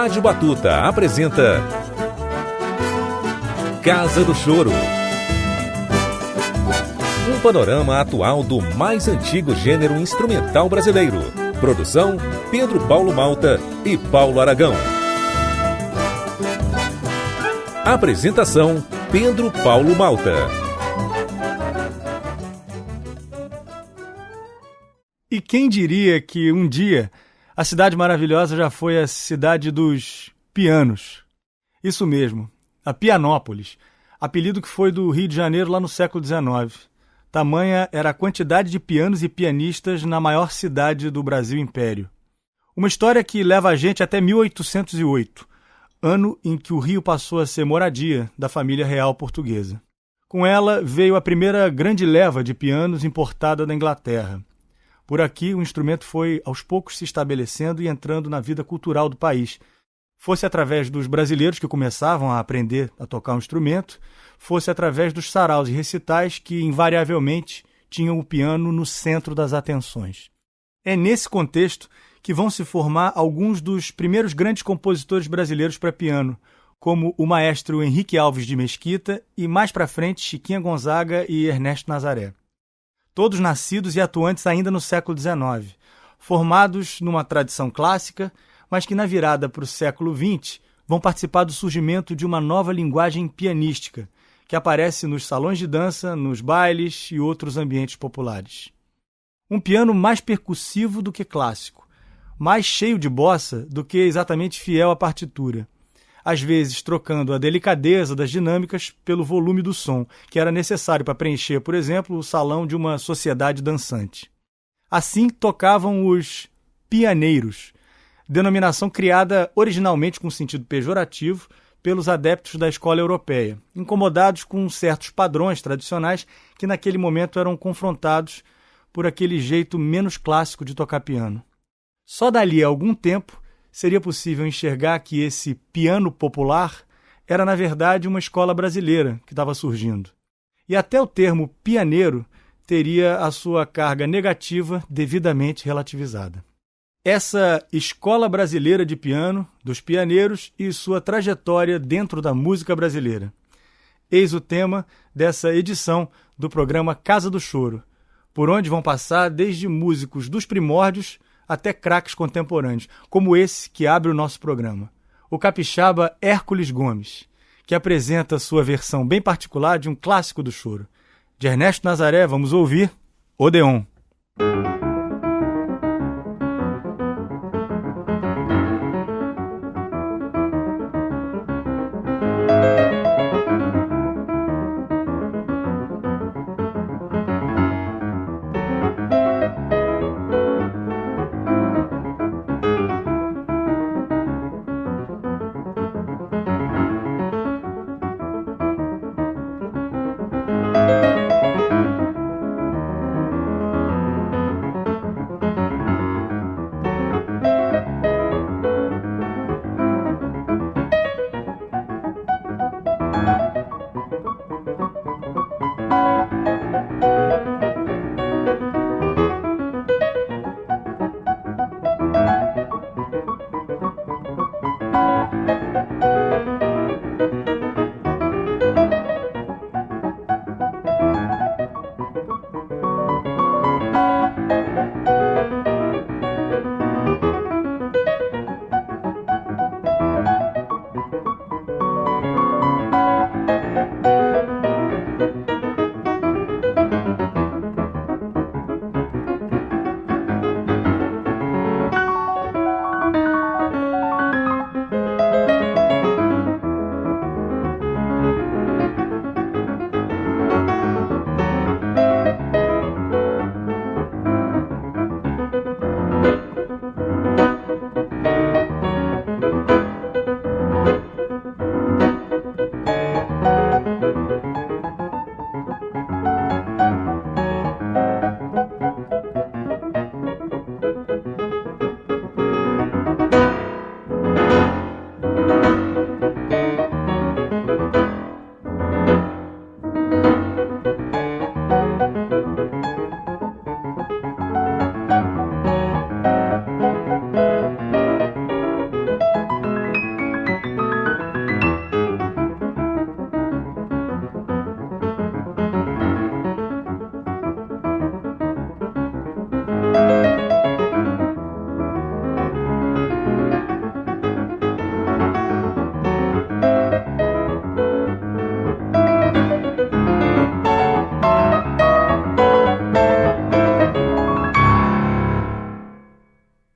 Rádio Batuta apresenta Casa do Choro. Um panorama atual do mais antigo gênero instrumental brasileiro. Produção: Pedro Paulo Malta e Paulo Aragão. Apresentação: Pedro Paulo Malta. E quem diria que um dia a cidade maravilhosa já foi a cidade dos pianos? Isso mesmo, a Pianópolis, apelido que foi do Rio de Janeiro lá no século XIX. Tamanha era a quantidade de pianos e pianistas na maior cidade do Brasil Império. Uma história que leva a gente até 1808, ano em que o Rio passou a ser moradia da família real portuguesa. Com ela veio a primeira grande leva de pianos importada da Inglaterra. Por aqui, o instrumento foi aos poucos se estabelecendo e entrando na vida cultural do país. Fosse através dos brasileiros que começavam a aprender a tocar um instrumento, fosse através dos saraus e recitais que, invariavelmente, tinham o piano no centro das atenções. É nesse contexto que vão se formar alguns dos primeiros grandes compositores brasileiros para piano, como o maestro Henrique Alves de Mesquita e, mais para frente, Chiquinha Gonzaga e Ernesto Nazaré. Todos nascidos e atuantes ainda no século XIX, formados numa tradição clássica, mas que na virada para o século XX vão participar do surgimento de uma nova linguagem pianística, que aparece nos salões de dança, nos bailes e outros ambientes populares. Um piano mais percussivo do que clássico, mais cheio de bossa do que exatamente fiel à partitura, às vezes trocando a delicadeza das dinâmicas pelo volume do som, que era necessário para preencher, por exemplo, o salão de uma sociedade dançante. Assim tocavam os pianeiros, denominação criada originalmente com sentido pejorativo pelos adeptos da escola europeia, incomodados com certos padrões tradicionais que naquele momento eram confrontados por aquele jeito menos clássico de tocar piano. Só dali a algum tempo seria possível enxergar que esse piano popular era, na verdade, uma escola brasileira que estava surgindo. E até o termo pianeiro teria a sua carga negativa devidamente relativizada. Essa escola brasileira de piano, dos pianeiros e sua trajetória dentro da música brasileira. Eis o tema dessa edição do programa Casa do Choro, por onde vão passar desde músicos dos primórdios até craques contemporâneos, como esse que abre o nosso programa, o capixaba Hércules Gomes, que apresenta sua versão bem particular de um clássico do choro. De Ernesto Nazaré, vamos ouvir Odeon.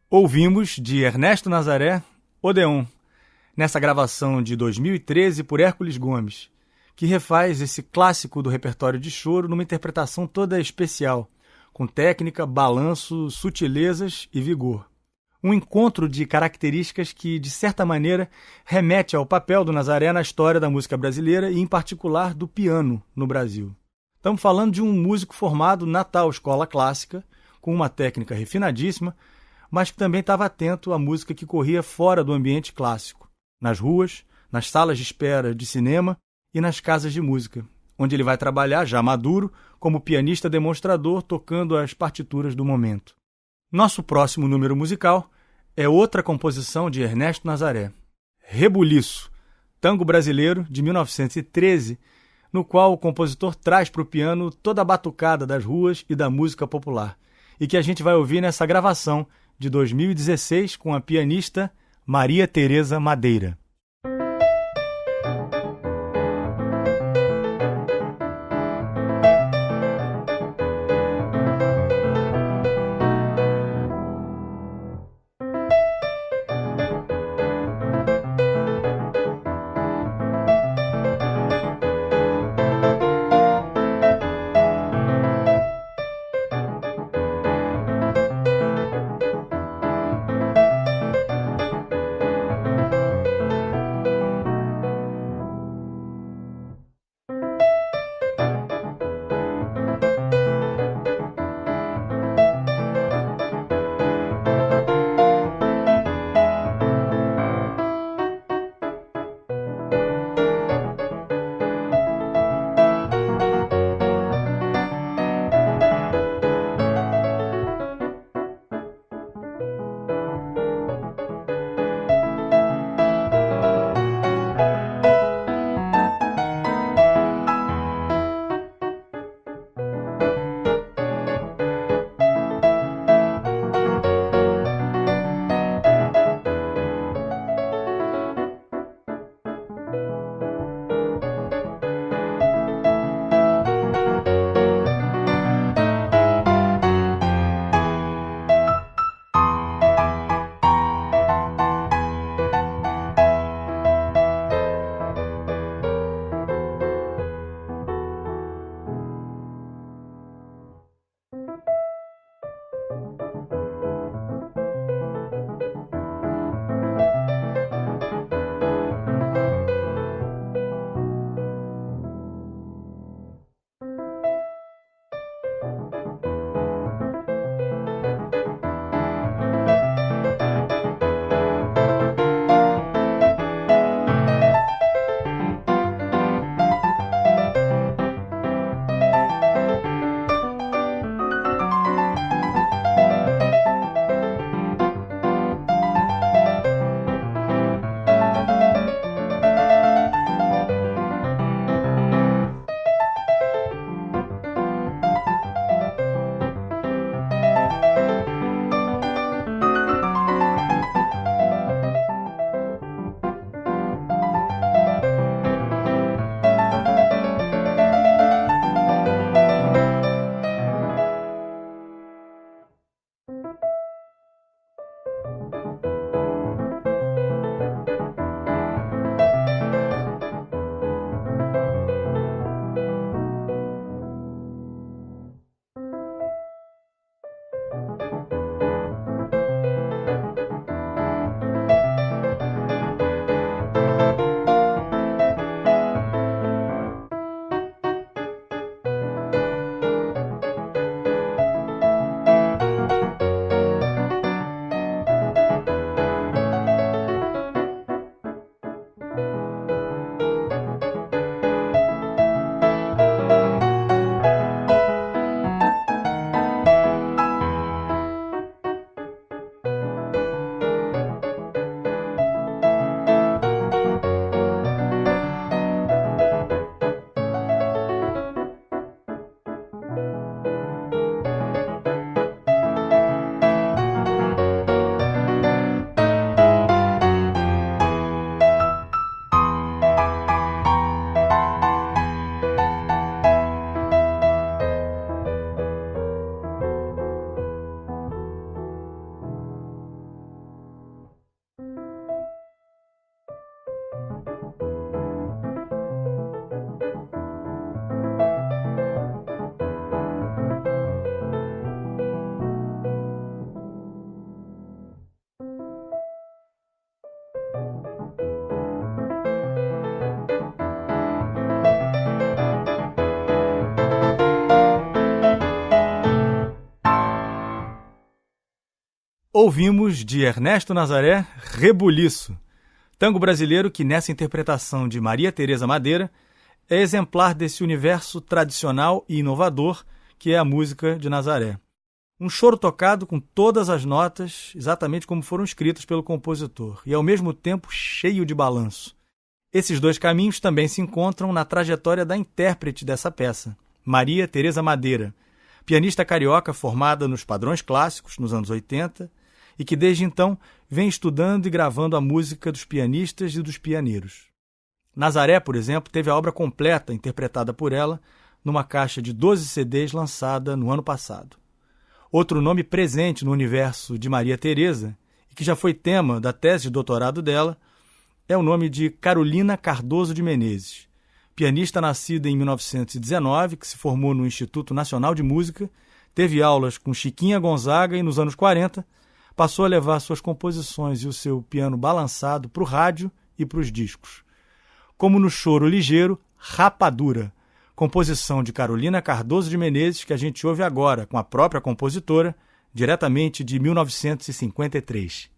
Ouvimos, de Ernesto Nazaré, Odeon, nessa gravação de 2013 por Hércules Gomes, que refaz esse clássico do repertório de choro numa interpretação toda especial, com técnica, balanço, sutilezas e vigor. Um encontro de características que, de certa maneira, remete ao papel do Nazaré na história da música brasileira e, em particular, do piano no Brasil. Estamos falando de um músico formado na tal escola clássica, com uma técnica refinadíssima, mas que também estava atento à música que corria fora do ambiente clássico, nas ruas, nas salas de espera de cinema e nas casas de música, onde ele vai trabalhar, já maduro, como pianista demonstrador, tocando as partituras do momento. Nosso próximo número musical é outra composição de Ernesto Nazaré, Rebuliço, tango brasileiro de 1913, no qual o compositor traz para o piano toda a batucada das ruas e da música popular, e que a gente vai ouvir nessa gravação de 2016 com a pianista Maria Tereza Madeira. Ouvimos de Ernesto Nazaré, Rebuliço, tango brasileiro que nessa interpretação de Maria Teresa Madeira é exemplar desse universo tradicional e inovador que é a música de Nazaré. Um choro tocado com todas as notas, exatamente como foram escritas pelo compositor, e ao mesmo tempo cheio de balanço. Esses dois caminhos também se encontram na trajetória da intérprete dessa peça, Maria Teresa Madeira, pianista carioca formada nos padrões clássicos nos anos 80 e que desde então vem estudando e gravando a música dos pianistas e dos pianeiros. Nazaré, por exemplo, teve a obra completa interpretada por ela numa caixa de 12 CDs lançada no ano passado. Outro nome presente no universo de Maria Teresa, e que já foi tema da tese de doutorado dela, é o nome de Carolina Cardoso de Menezes, pianista nascida em 1919, que se formou no Instituto Nacional de Música, teve aulas com Chiquinha Gonzaga e nos anos 40 passou a levar suas composições e o seu piano balançado para o rádio e para os discos. Como no Choro Ligeiro, Rapadura, composição de Carolina Cardoso de Menezes, que a gente ouve agora com a própria compositora, diretamente de 1953.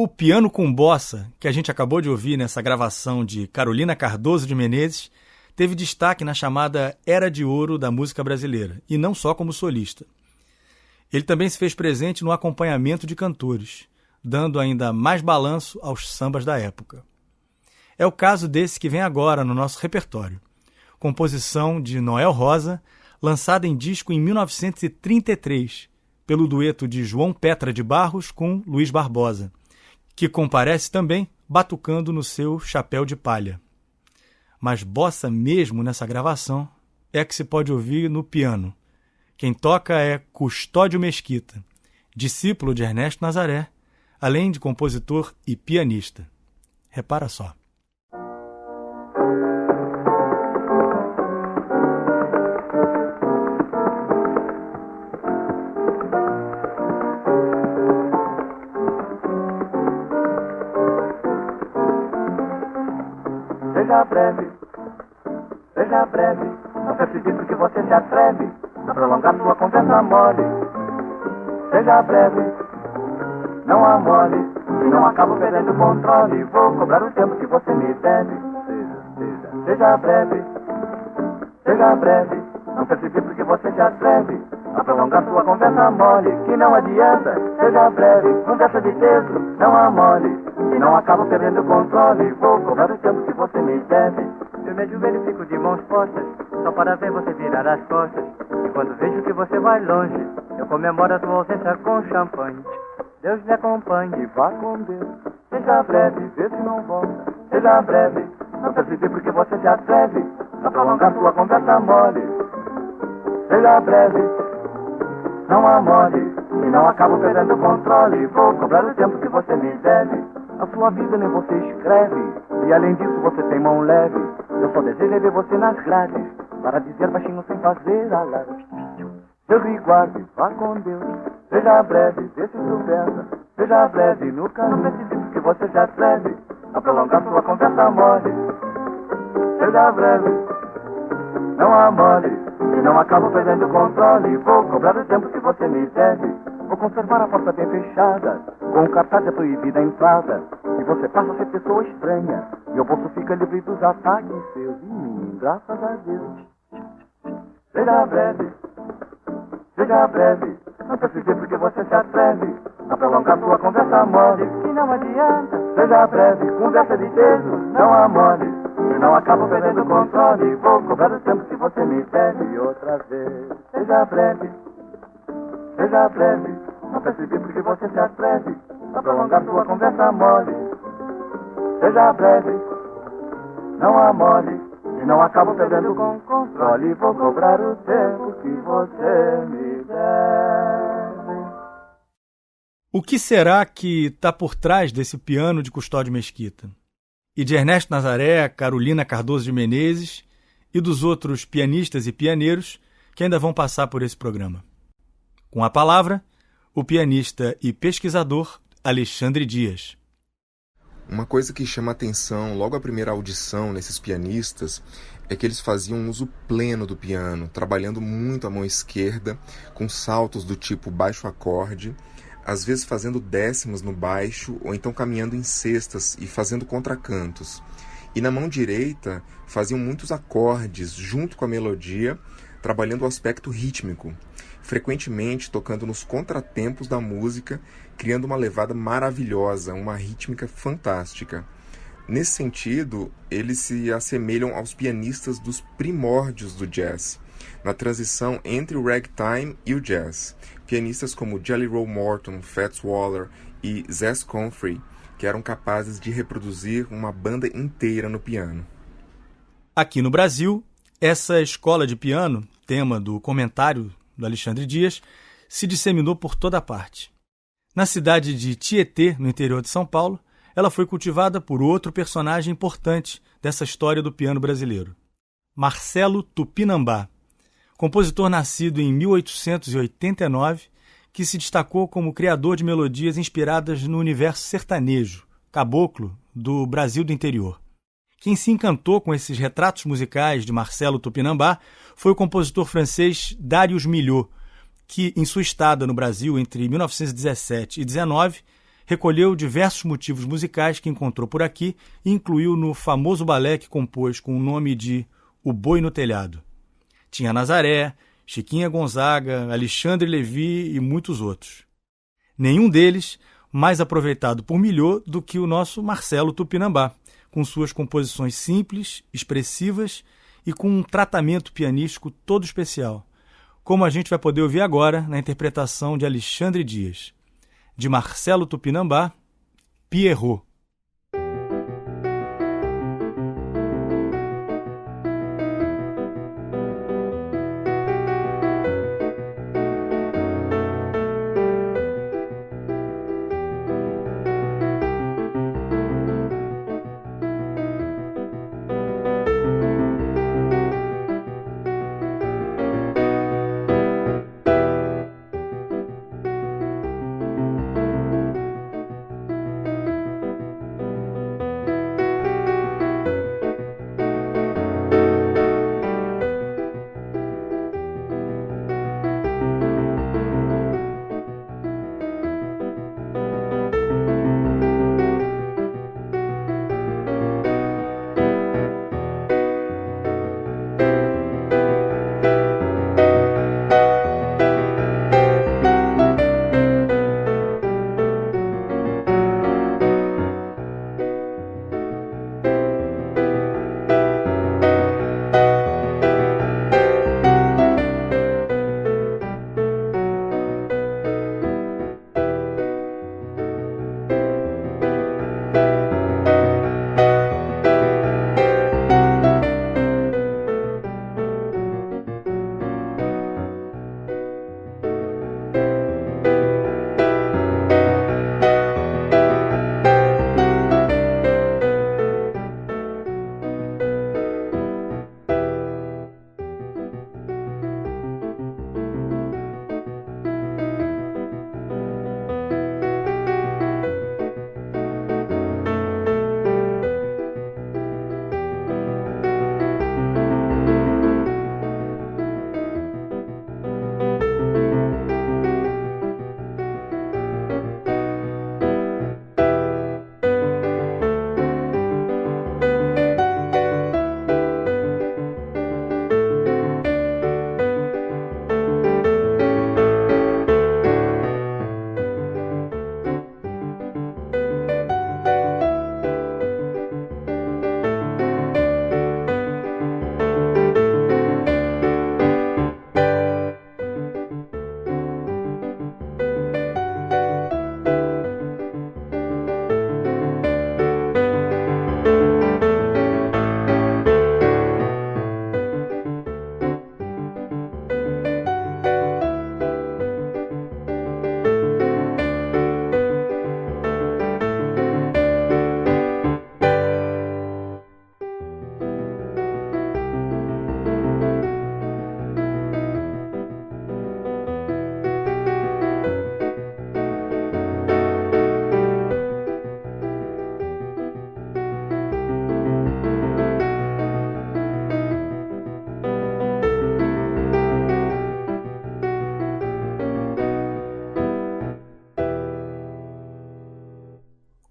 O piano com bossa, que a gente acabou de ouvir nessa gravação de Carolina Cardoso de Menezes, teve destaque na chamada Era de Ouro da música brasileira, e não só como solista. Ele também se fez presente no acompanhamento de cantores, dando ainda mais balanço aos sambas da época. É o caso desse que vem agora no nosso repertório. Composição de Noel Rosa, lançada em disco em 1933, pelo dueto de João Petra de Barros com Luiz Barbosa, que comparece também batucando no seu chapéu de palha. Mas bossa mesmo nessa gravação é que se pode ouvir no piano. Quem toca é Custódio Mesquita, discípulo de Ernesto Nazaré, além de compositor e pianista. Repara só. seja breve, não percebi porque você se atreve a prolongar sua conversa mole. Seja breve, não amole, e não acabo perdendo o controle. Vou cobrar o tempo que você me deve. Seja breve, não percebi porque você se atreve a prolongar sua conversa mole. Que não adianta, seja breve, conversa de texto, não amole, e não acabo perdendo o controle. Vou cobrar o tempo que você me deve. Eu me ajoelho e fico de mãos postas, só para ver você virar as costas. E quando vejo que você vai longe, eu comemoro a tua ausência com champanhe. Deus me acompanhe, vá com Deus. Seja breve, vê se não volta. Seja breve, não percebi porque você se atreve a prolongar sua conversa mole. Seja breve, não amole, e não acabo perdendo o controle. Vou cobrar o tempo que você me deve. A sua vida nem você escreve, e além disso você tem mão leve. Eu só desejo é ver você nas grades, para dizer baixinho sem fazer alarde. Deus me guarde, vá com Deus. Seja breve, vê se tropeça. Seja breve, nunca não percebi que você se atreve a prolongar sua conversa mole. Seja breve, não amole, e não acabo perdendo o controle. Vou cobrar o tempo que você me deve. Vou conservar a porta bem fechada, com o cartaz de proibida a entrada. E você passa a ser pessoa estranha, meu bolso fica livre dos ataques seus e mim, graças a Deus. Seja breve, não percebi porque você se atreve a prolongar sua conversa mole. Que não adianta, seja breve, conversa de dedo, não amole, e não acabo perdendo o controle. Vou cobrar o tempo que você me deve outra vez. Seja breve, não percebi porque você se atreve a prolongar sua conversa mole. Seja breve, não amole, e não acabo perdendo com controle. Vou cobrar o tempo que você me deve. O que será que está por trás desse piano de Custódio Mesquita? E de Ernesto Nazaré, Carolina Cardoso de Menezes e dos outros pianistas e pianeiros que ainda vão passar por esse programa. Com a palavra, o pianista e pesquisador Alexandre Dias. Uma coisa que chama atenção logo à primeira audição nesses pianistas é que eles faziam um uso pleno do piano, trabalhando muito a mão esquerda, com saltos do tipo baixo acorde, às vezes fazendo décimas no baixo ou então caminhando em sextas e fazendo contracantos. E na mão direita faziam muitos acordes junto com a melodia, trabalhando o aspecto rítmico, frequentemente tocando nos contratempos da música, criando uma levada maravilhosa, uma rítmica fantástica. Nesse sentido, eles se assemelham aos pianistas dos primórdios do jazz, na transição entre o ragtime e o jazz. Pianistas como Jelly Roll Morton, Fats Waller e Zez Comfrey, que eram capazes de reproduzir uma banda inteira no piano. Aqui no Brasil, essa escola de piano, tema do comentário do Alexandre Dias, se disseminou por toda parte. Na cidade de Tietê, no interior de São Paulo, ela foi cultivada por outro personagem importante dessa história do piano brasileiro, Marcelo Tupinambá, compositor nascido em 1889, que se destacou como criador de melodias inspiradas no universo sertanejo, caboclo, do Brasil do interior. Quem se encantou com esses retratos musicais de Marcelo Tupinambá foi o compositor francês Darius Milhaud, que, em sua estada no Brasil entre 1917 e 19, recolheu diversos motivos musicais que encontrou por aqui e incluiu no famoso balé que compôs com o nome de O Boi no Telhado. Tinha Nazaré, Chiquinha Gonzaga, Alexandre Levy e muitos outros. Nenhum deles mais aproveitado por Milhaud do que o nosso Marcelo Tupinambá, com suas composições simples, expressivas e com um tratamento pianístico todo especial, como a gente vai poder ouvir agora na interpretação de Alexandre Dias. De Marcelo Tupinambá, Pierrot.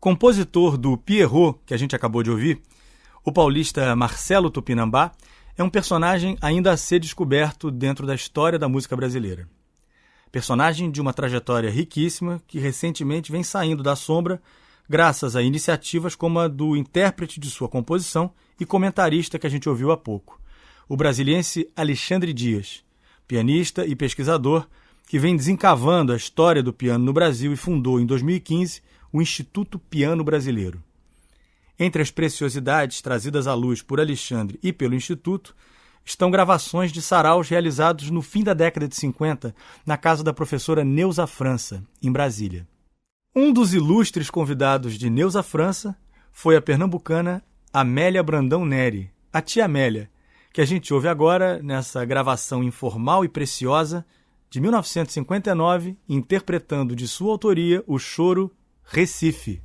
Compositor do Pierrot, que a gente acabou de ouvir, o paulista Marcelo Tupinambá é um personagem ainda a ser descoberto dentro da história da música brasileira. Personagem de uma trajetória riquíssima que recentemente vem saindo da sombra graças a iniciativas como a do intérprete de sua composição e comentarista que a gente ouviu há pouco, o brasiliense Alexandre Dias, pianista e pesquisador que vem desencavando a história do piano no Brasil e fundou em 2015 o Instituto Piano Brasileiro. Entre as preciosidades trazidas à luz por Alexandre e pelo Instituto estão gravações de saraus realizados no fim da década de 50 na casa da professora Neuza França, em Brasília. Um dos ilustres convidados de Neuza França foi a pernambucana Amélia Brandão Neri, a tia Amélia, que a gente ouve agora nessa gravação informal e preciosa de 1959, interpretando de sua autoria o choro Recife.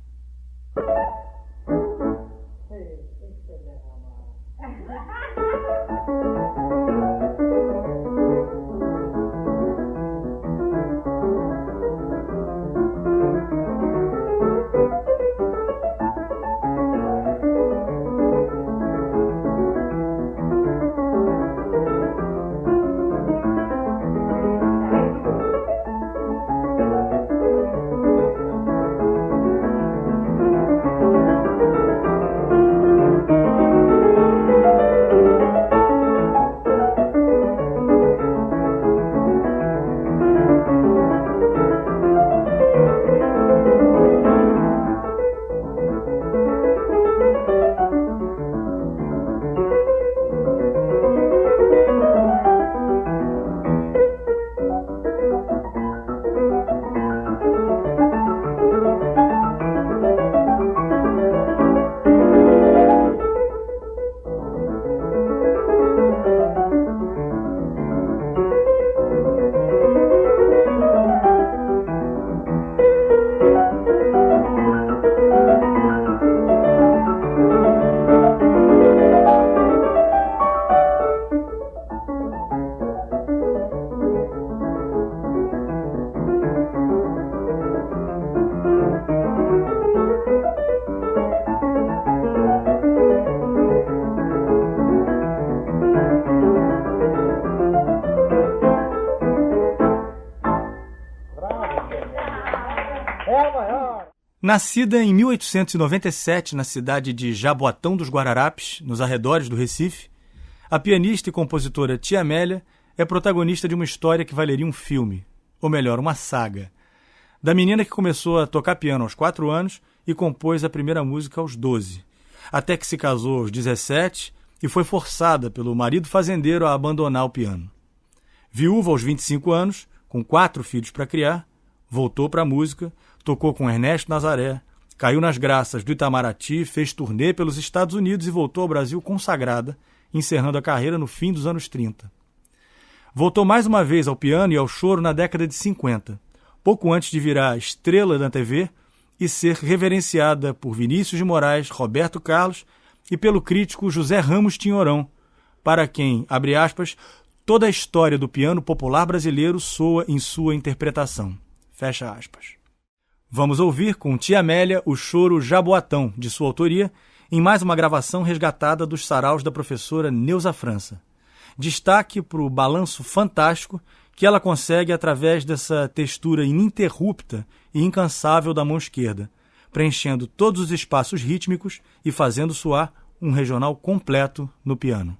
Nascida em 1897 na cidade de Jaboatão dos Guararapes, nos arredores do Recife, a pianista e compositora Tia Amélia é protagonista de uma história que valeria um filme, ou melhor, uma saga, da menina que começou a tocar piano aos 4 anos e compôs a primeira música aos 12, até que se casou aos 17 e foi forçada pelo marido fazendeiro a abandonar o piano. Viúva aos 25 anos, com 4 filhos para criar, voltou para a música, tocou com Ernesto Nazaré, caiu nas graças do Itamaraty, fez turnê pelos Estados Unidos e voltou ao Brasil consagrada, encerrando a carreira no fim dos anos 30. Voltou mais uma vez ao piano e ao choro na década de 50, pouco antes de virar estrela da TV e ser reverenciada por Vinícius de Moraes, Roberto Carlos e pelo crítico José Ramos Tinhorão, para quem, abre aspas, toda a história do piano popular brasileiro soa em sua interpretação. Fecha aspas. Vamos ouvir com Tia Amélia o choro Jaboatão, de sua autoria, em mais uma gravação resgatada dos saraus da professora Neuza França. Destaque para o balanço fantástico que ela consegue através dessa textura ininterrupta e incansável da mão esquerda, preenchendo todos os espaços rítmicos e fazendo soar um regional completo no piano.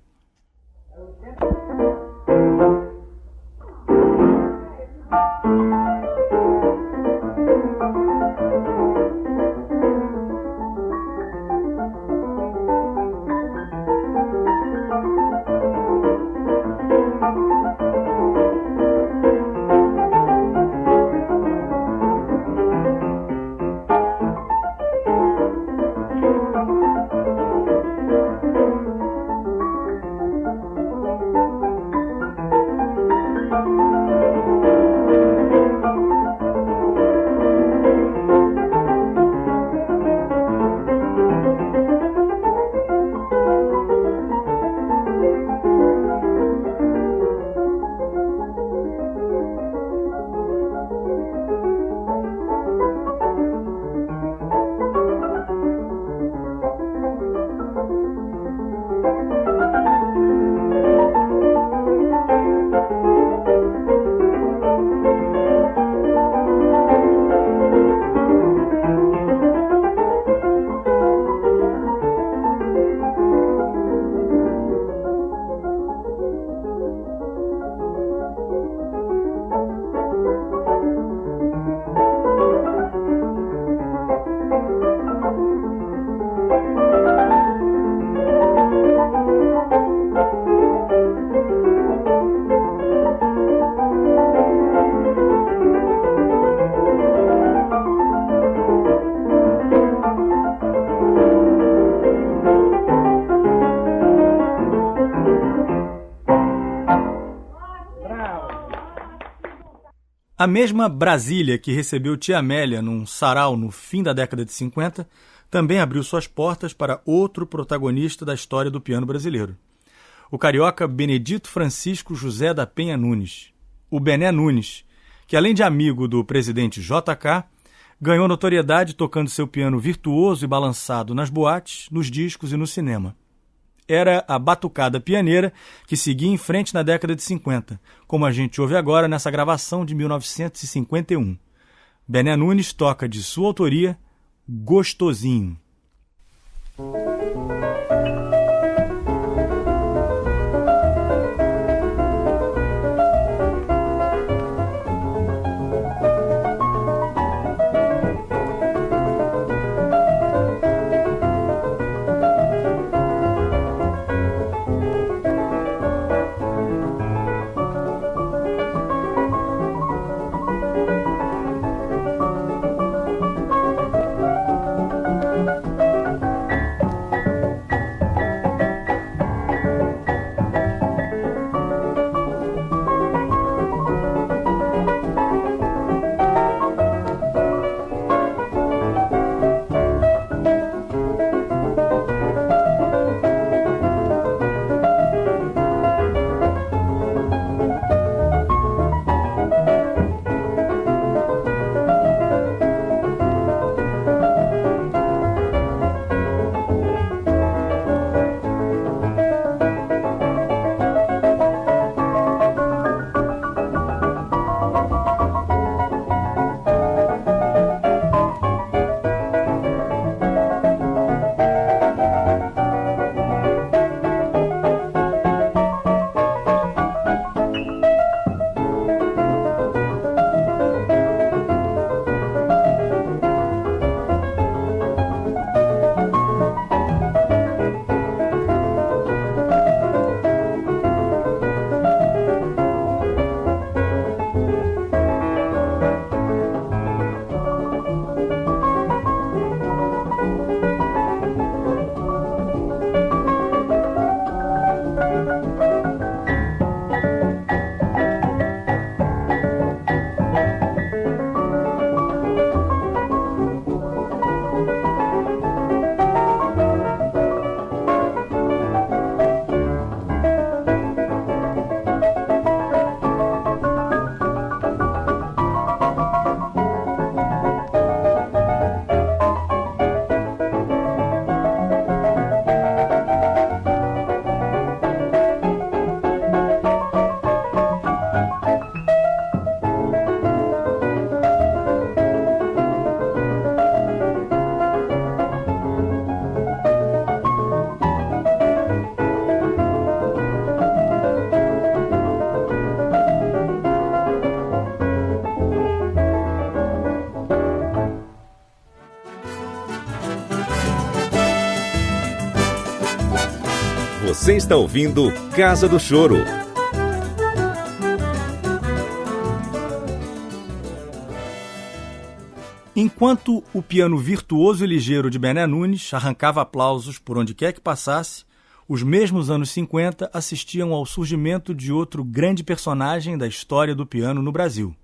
A mesma Brasília que recebeu Tia Amélia num sarau no fim da década de 50 também abriu suas portas para outro protagonista da história do piano brasileiro. O carioca Benedito Francisco José da Penha Nunes, o Bené Nunes, que além de amigo do presidente JK, ganhou notoriedade tocando seu piano virtuoso e balançado nas boates, nos discos e no cinema. Era a batucada pianeira que seguia em frente na década de 50, como a gente ouve agora nessa gravação de 1951. Bené Nunes toca de sua autoria Gostosinho. Você está ouvindo Casa do Choro. Enquanto o piano virtuoso e ligeiro de Bené Nunes arrancava aplausos por onde quer que passasse, os mesmos anos 50 assistiam ao surgimento de outro grande personagem da história do piano no Brasil.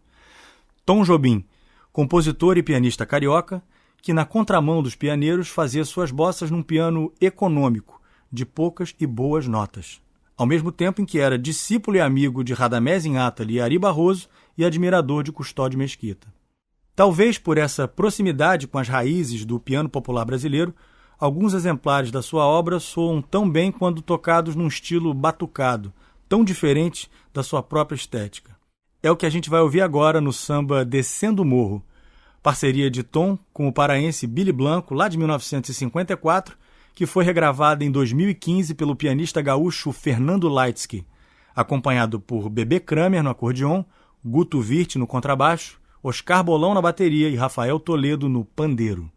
Tom Jobim, compositor e pianista carioca, que na contramão dos pianeiros fazia suas bossas num piano econômico, de poucas e boas notas, ao mesmo tempo em que era discípulo e amigo de Radamés Inátali e Ari Barroso e admirador de Custódio Mesquita. Talvez por essa proximidade com as raízes do piano popular brasileiro, alguns exemplares da sua obra soam tão bem quando tocados num estilo batucado, tão diferente da sua própria estética. É o que a gente vai ouvir agora no samba Descendo o Morro, parceria de Tom com o paraense Billy Blanco, lá de 1954, que foi regravada em 2015 pelo pianista gaúcho Fernando Leitsky, acompanhado por Bebê Kramer no acordeon, Guto Wirth no contrabaixo, Oscar Bolão na bateria e Rafael Toledo no pandeiro.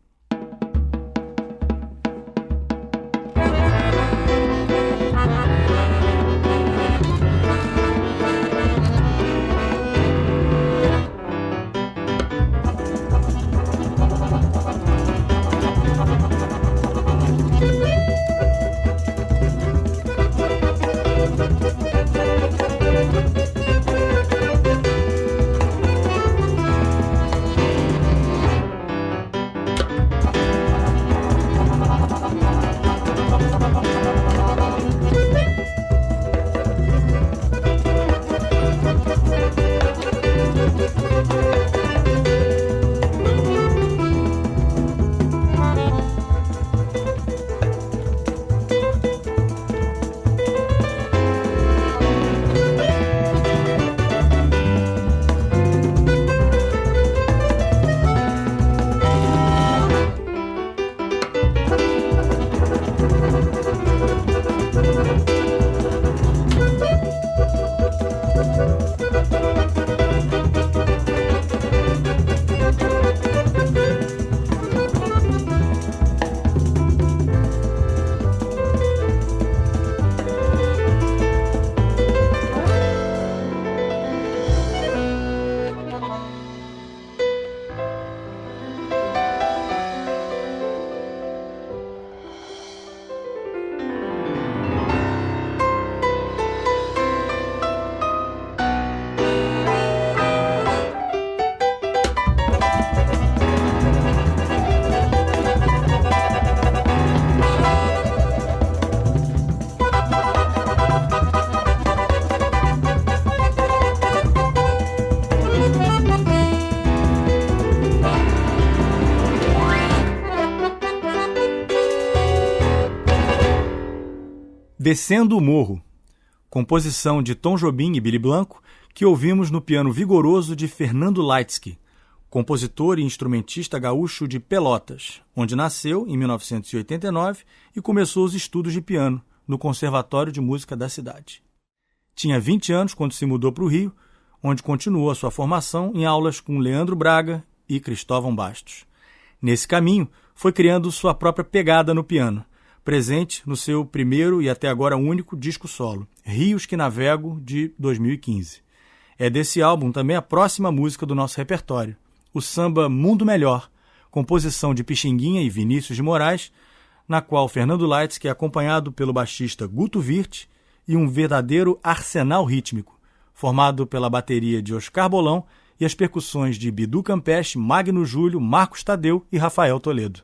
Descendo o Morro, composição de Tom Jobim e Billy Blanco, que ouvimos no piano vigoroso de Fernando Leitsky, compositor e instrumentista gaúcho de Pelotas, onde nasceu em 1989 e começou os estudos de piano no Conservatório de Música da cidade. Tinha 20 anos quando se mudou para o Rio, onde continuou a sua formação em aulas com Leandro Braga e Cristóvão Bastos. Nesse caminho, foi criando sua própria pegada no piano, presente no seu primeiro e até agora único disco solo, Rios que Navego, de 2015. É desse álbum também a próxima música do nosso repertório, o samba Mundo Melhor, composição de Pixinguinha e Vinícius de Moraes, na qual Fernando Leitsky é acompanhado pelo baixista Guto Wirth e um verdadeiro arsenal rítmico, formado pela bateria de Oscar Bolão e as percussões de Bidu Campeche, Magno Júlio, Marcos Tadeu e Rafael Toledo.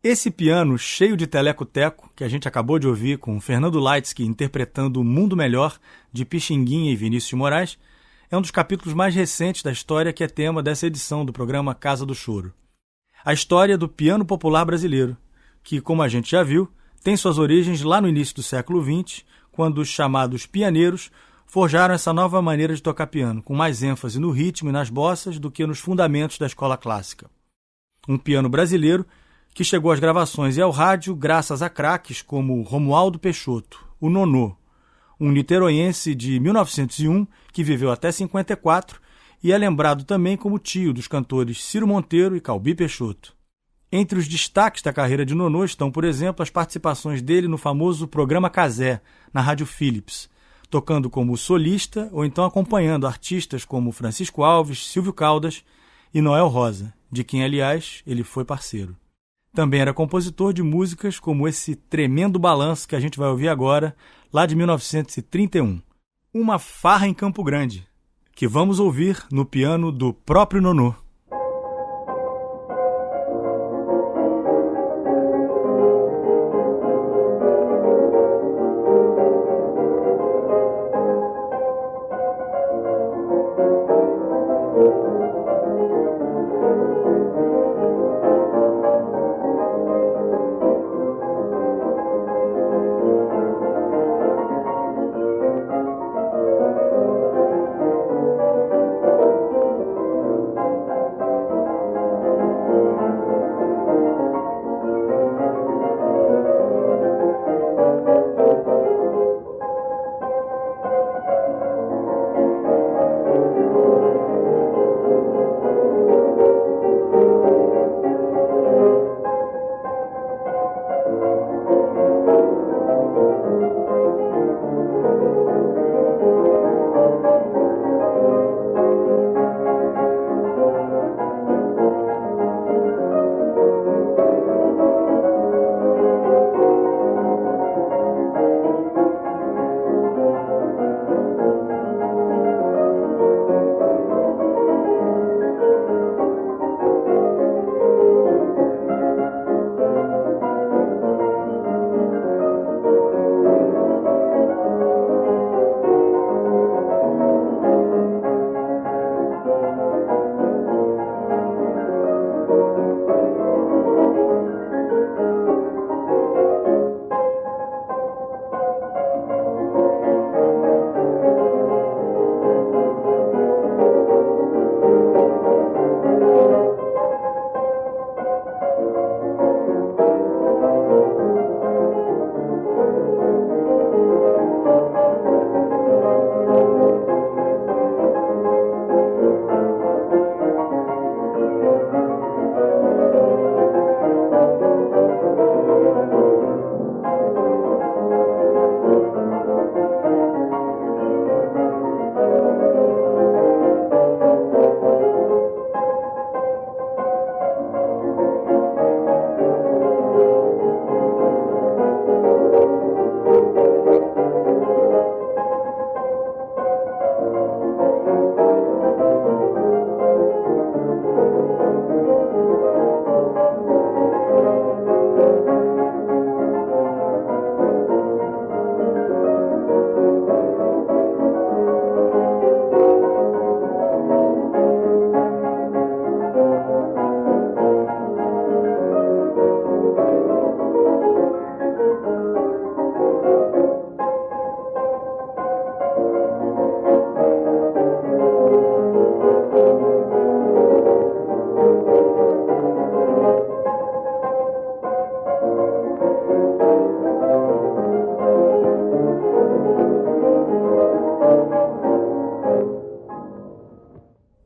Esse piano cheio de teleco-teco, que a gente acabou de ouvir com Fernando Leitsky interpretando O Mundo Melhor, de Pixinguinha e Vinícius de Moraes, é um dos capítulos mais recentes da história que é tema dessa edição do programa Casa do Choro. A história do piano popular brasileiro, que, como a gente já viu, tem suas origens lá no início do século XX, quando os chamados pianeiros forjaram essa nova maneira de tocar piano, com mais ênfase no ritmo e nas bossas do que nos fundamentos da escola clássica. Um piano brasileiro que chegou às gravações e ao rádio graças a craques como Romualdo Peixoto, o Nonô, um niteroiense de 1901 que viveu até 54 e é lembrado também como tio dos cantores Ciro Monteiro e Calbi Peixoto. Entre os destaques da carreira de Nonô estão, por exemplo, as participações dele no famoso programa Cazé, na Rádio Philips, tocando como solista ou então acompanhando artistas como Francisco Alves, Silvio Caldas e Noel Rosa, de quem, aliás, ele foi parceiro. Também era compositor de músicas como esse tremendo balanço que a gente vai ouvir agora, lá de 1931. Uma Farra em Campo Grande, que vamos ouvir no piano do próprio Nonô.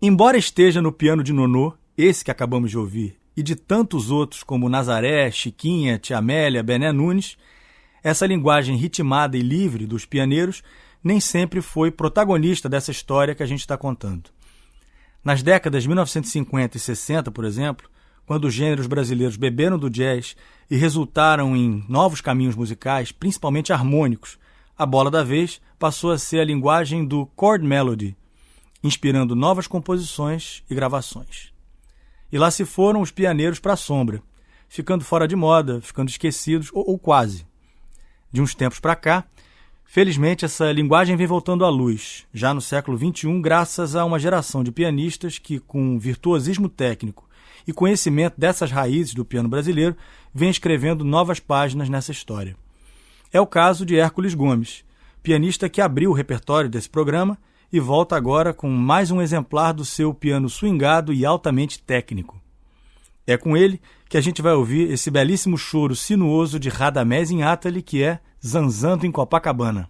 Embora esteja no piano de Nonô, esse que acabamos de ouvir, e de tantos outros como Nazaré, Chiquinha, Tia Amélia, Bené Nunes, essa linguagem ritmada e livre dos pianeiros nem sempre foi protagonista dessa história que a gente está contando. Nas décadas de 1950 e 60, por exemplo, quando os gêneros brasileiros beberam do jazz e resultaram em novos caminhos musicais, principalmente harmônicos, a bola da vez passou a ser a linguagem do chord melody, inspirando novas composições e gravações. E lá se foram os pianeiros para a sombra, ficando fora de moda, ficando esquecidos, ou quase. De uns tempos para cá, felizmente essa linguagem vem voltando à luz, já no século XXI, graças a uma geração de pianistas que, com virtuosismo técnico e conhecimento dessas raízes do piano brasileiro, vem escrevendo novas páginas nessa história. É o caso de Hércules Gomes, pianista que abriu o repertório desse programa e volta agora com mais um exemplar do seu piano swingado e altamente técnico. É com ele que a gente vai ouvir esse belíssimo choro sinuoso de Radamés Inátali, que é Zanzando em Copacabana.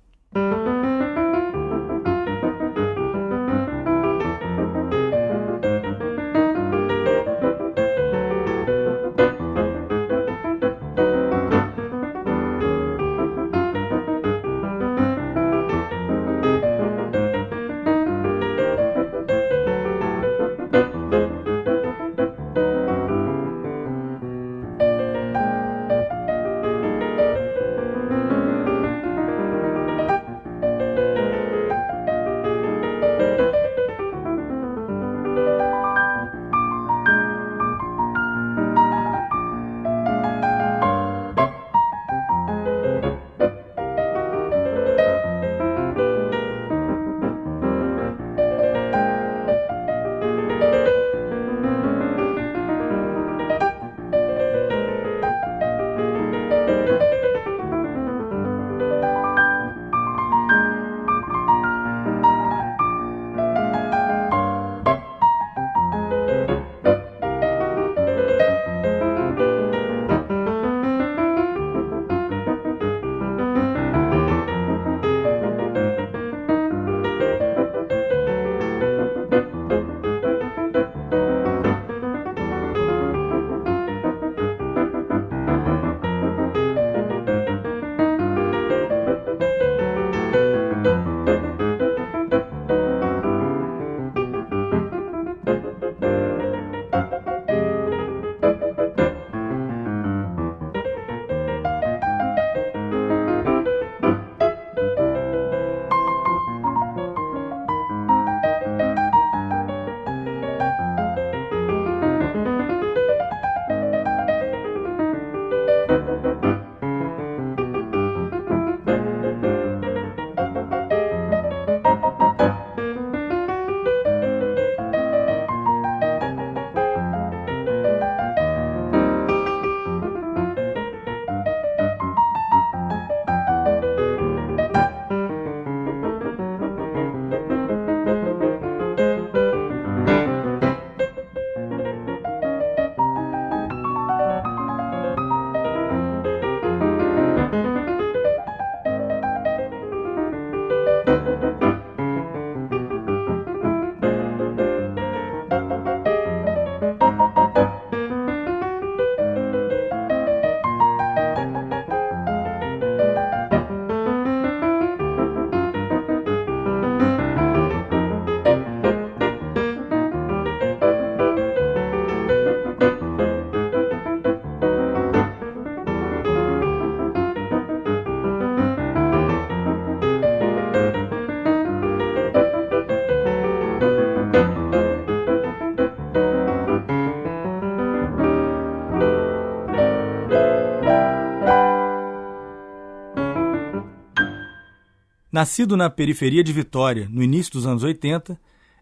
Nascido na periferia de Vitória, no início dos anos 80,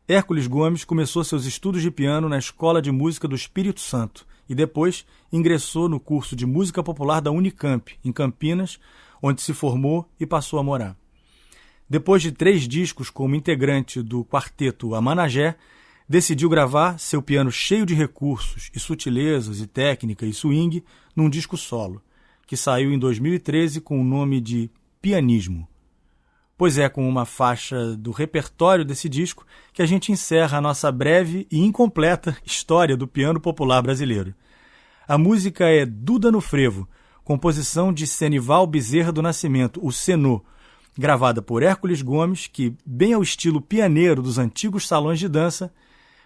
Hércules Gomes começou seus estudos de piano na Escola de Música do Espírito Santo e depois ingressou no curso de Música Popular da Unicamp, em Campinas, onde se formou e passou a morar. Depois de 3 discos como integrante do quarteto Amanagé, decidiu gravar seu piano cheio de recursos e sutilezas e técnica e swing num disco solo, que saiu em 2013 com o nome de Pianismo. Pois é com uma faixa do repertório desse disco que a gente encerra a nossa breve e incompleta história do piano popular brasileiro. A música é Duda no Frevo, composição de Senival Bezerra do Nascimento, o Senô, gravada por Hércules Gomes, que, bem ao estilo pianeiro dos antigos salões de dança,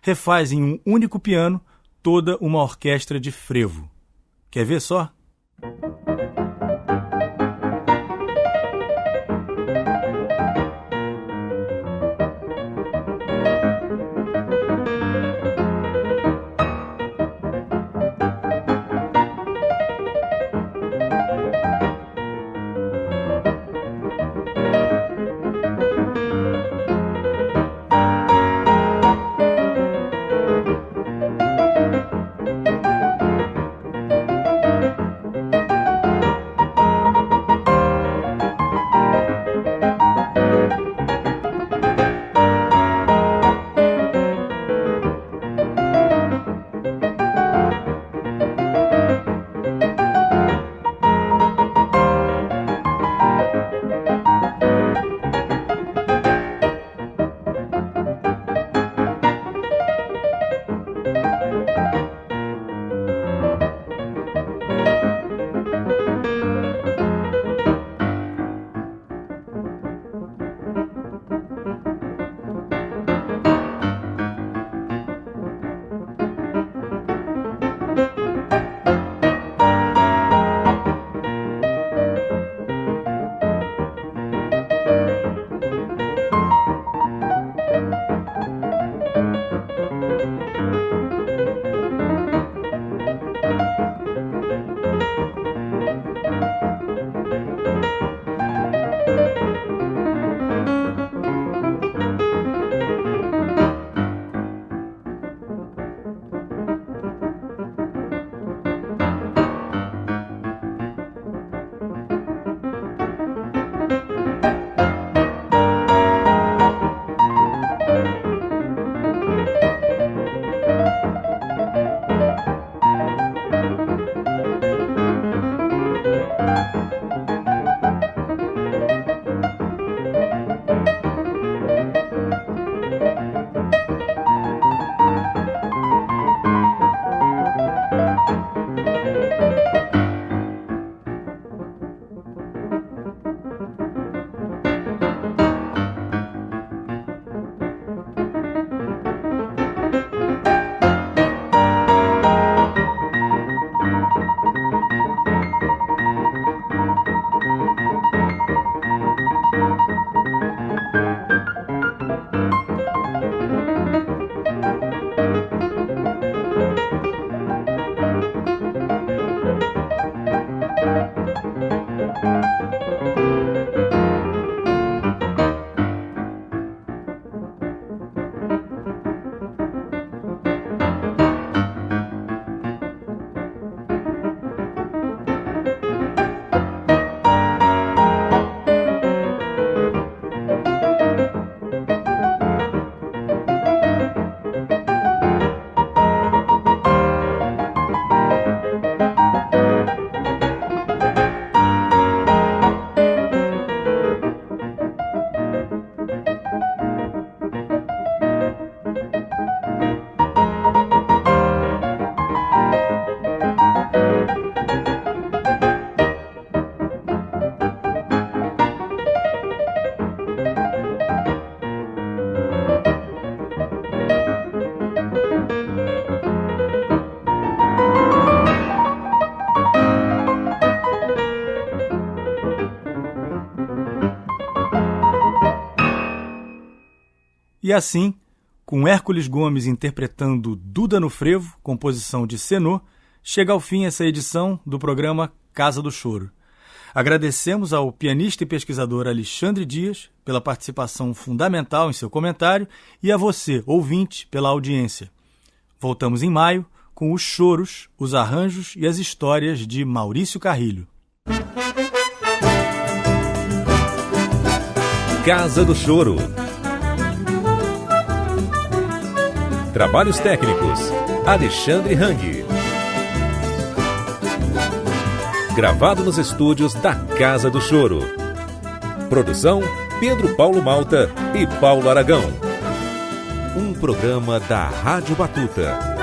refaz em um único piano toda uma orquestra de frevo. Quer ver só? E assim, com Hércules Gomes interpretando Duda no Frevo, composição de Senô, chega ao fim essa edição do programa Casa do Choro. Agradecemos ao pianista e pesquisador Alexandre Dias pela participação fundamental em seu comentário e a você, ouvinte, pela audiência. Voltamos em maio com os choros, os arranjos e as histórias de Maurício Carrilho. Casa do Choro. Trabalhos técnicos: Alexandre Hang. Gravado nos estúdios da Casa do Choro. Produção: Pedro Paulo Malta e Paulo Aragão. Um programa da Rádio Batuta.